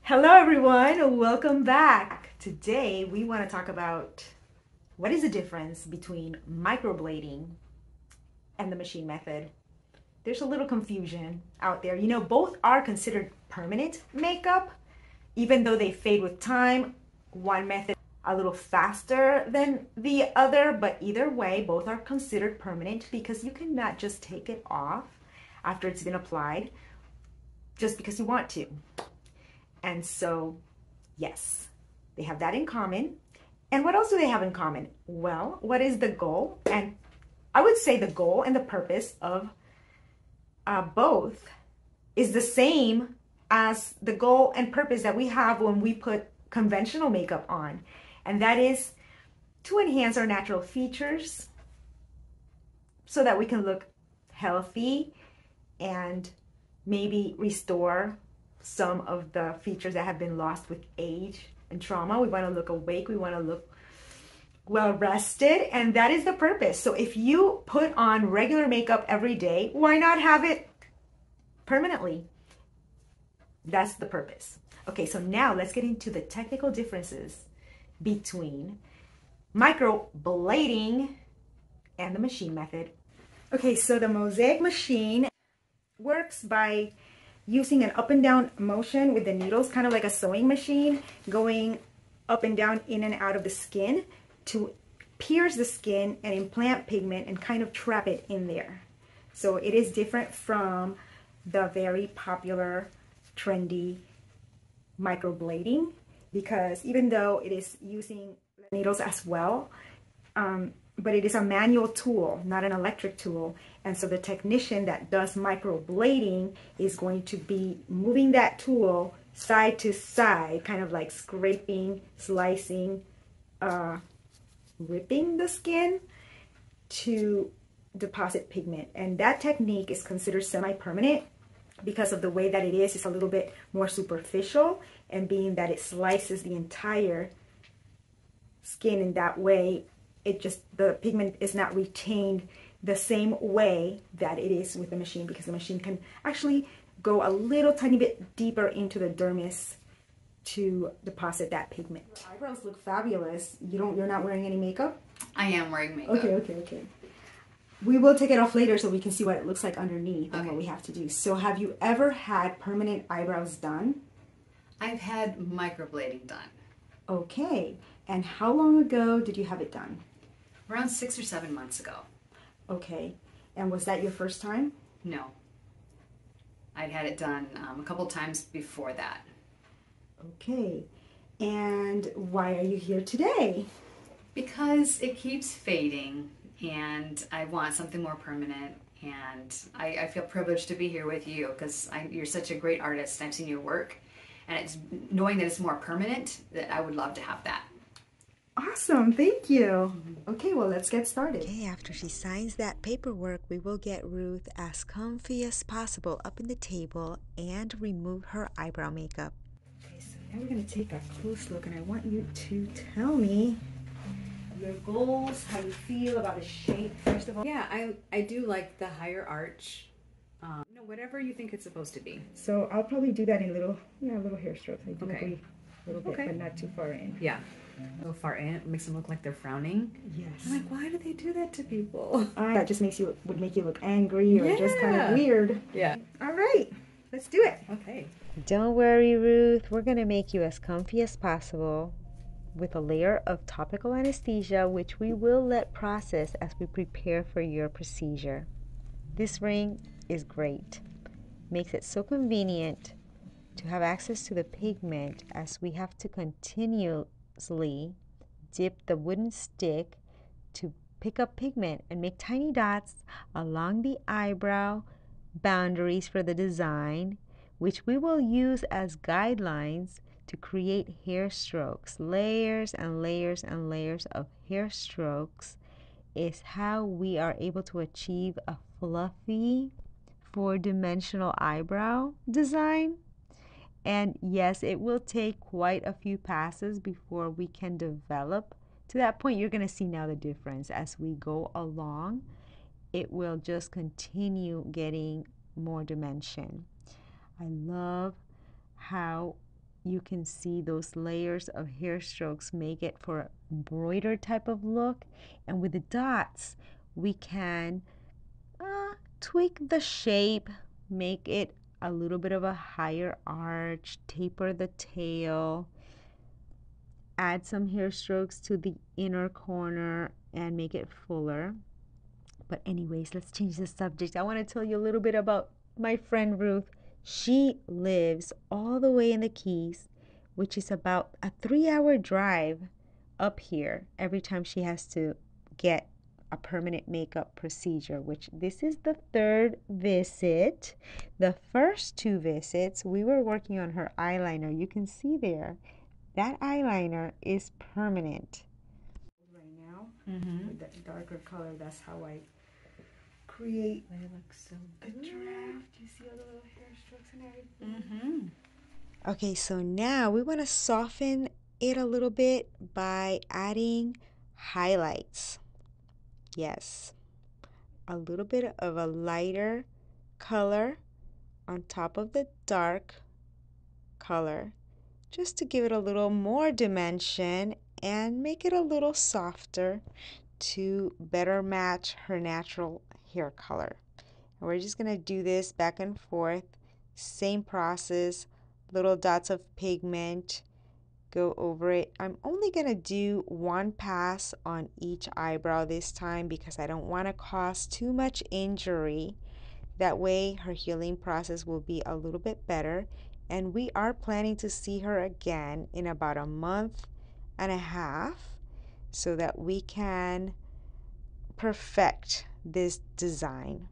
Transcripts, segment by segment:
Hello everyone, welcome back. Today we want to talk about what is the difference between microblading and the machine method. There's a little confusion out there. You know, both are considered permanent makeup, even though they fade with time. One method a little faster than the other, but either way, both are considered permanent because you cannot just take it off after it's been applied just because you want to. And so, yes, they have that in common. And what else do they have in common? Well, what is the goal? And I would say the goal and the purpose of both is the same as the goal and purpose that we have when we put conventional makeup on. And that is to enhance our natural features so that we can look healthy and maybe restore some of the features that have been lost with age and trauma. We want to look awake. We want to look well rested, and that is the purpose. So if you put on regular makeup every day, why not have it permanently? That's the purpose. Okay, so now let's get into the technical differences between microblading and the machine method. Okay, so the Mosaic machine works by using an up and down motion with the needles, kind of like a sewing machine, going up and down, in and out of the skin to pierce the skin and implant pigment and kind of trap it in there. So it is different from the very popular, trendy microblading, because even though it is using needles as well, but it is a manual tool, not an electric tool. And so the technician that does microblading is going to be moving that tool side to side, kind of like scraping, slicing, ripping the skin to deposit pigment. And that technique is considered semi-permanent because of the way that it is. It's a little bit more superficial, and being that it slices the entire skin in that way, the pigment is not retained the same way that it is with the machine, because the machine can actually go a little tiny bit deeper into the dermis to deposit that pigment. Your eyebrows look fabulous. You're not wearing any makeup? I am wearing makeup. Okay. We will take it off later so we can see what it looks like underneath and what we have to do. So have you ever had permanent eyebrows done? I've had microblading done. Okay. And how long ago did you have it done? Around 6 or 7 months ago. Okay. And was that your first time? No. I'd had it done a couple times before that. Okay. And why are you here today? Because it keeps fading and I want something more permanent, and I feel privileged to be here with you because you're such a great artist. I've seen your work, and it's knowing that it's more permanent that I would love to have that. Awesome, thank you. Okay, well, let's get started. Okay, after she signs that paperwork, we will get Ruth as comfy as possible up in the table and remove her eyebrow makeup. Okay, so now we're going to take a close look, and I want you to tell me your goals, how you feel about the shape, first of all. Yeah, I do like the higher arch. Whatever you think it's supposed to be. So I'll probably do that in little hair strokes. I do Okay. a little bit, but not too far in. Yeah. Go far in, it makes them look like they're frowning. Yes. I'm like, why do they do that to people? That just would make you look angry or just kind of weird. Yeah. All right, let's do it. Okay. Don't worry, Ruth. We're going to make you as comfy as possible with a layer of topical anesthesia, which we will let process as we prepare for your procedure. This ring is great. Makes it so convenient to have access to the pigment, as we have to continuously dip the wooden stick to pick up pigment and make tiny dots along the eyebrow boundaries for the design, which we will use as guidelines to create hair strokes. Layers and layers and layers of hair strokes is how we are able to achieve a fluffy, four-dimensional eyebrow design. And yes, it will take quite a few passes before we can develop to that point. You're going to see now the difference as we go along. It will just continue getting more dimension. I love how you can see those layers of hair strokes make it for a embroidered type of look. And with the dots, we can tweak the shape, make it a little bit of a higher arch, taper the tail, add some hair strokes to the inner corner and make it fuller. But anyways, let's change the subject. I want to tell you a little bit about my friend Ruth. She lives all the way in the Keys, which is about a 3-hour drive up here every time she has to get a permanent makeup procedure, which this is the 3rd visit. The first 2 visits, we were working on her eyeliner. You can see there, that eyeliner is permanent. Right now, with that darker color, that's how I create. They look so the good. draft. You see all the little hair strokes and everything? Okay, so now we want to soften it a little bit by adding highlights. Yes, a little bit of a lighter color on top of the dark color, just to give it a little more dimension and make it a little softer to better match her natural hair color. And we're just going to do this back and forth, same process, little dots of pigment, go over it. I'm only going to do 1 pass on each eyebrow this time because I don't want to cause too much injury. That way her healing process will be a little bit better. And we are planning to see her again in about a month and a half so that we can perfect this design.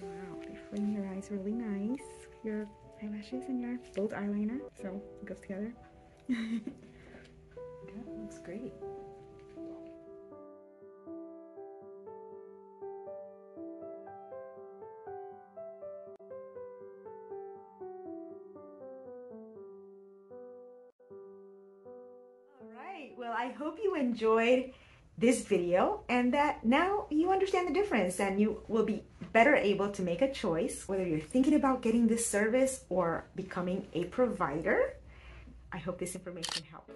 Wow, they frame your eyes really nice. Your eyelashes and your both eyeliner, so it goes together. That looks great. All right, well, I hope you enjoyed this video and that now you understand the difference and you will be better able to make a choice whether you're thinking about getting this service or becoming a provider. I hope this information helped.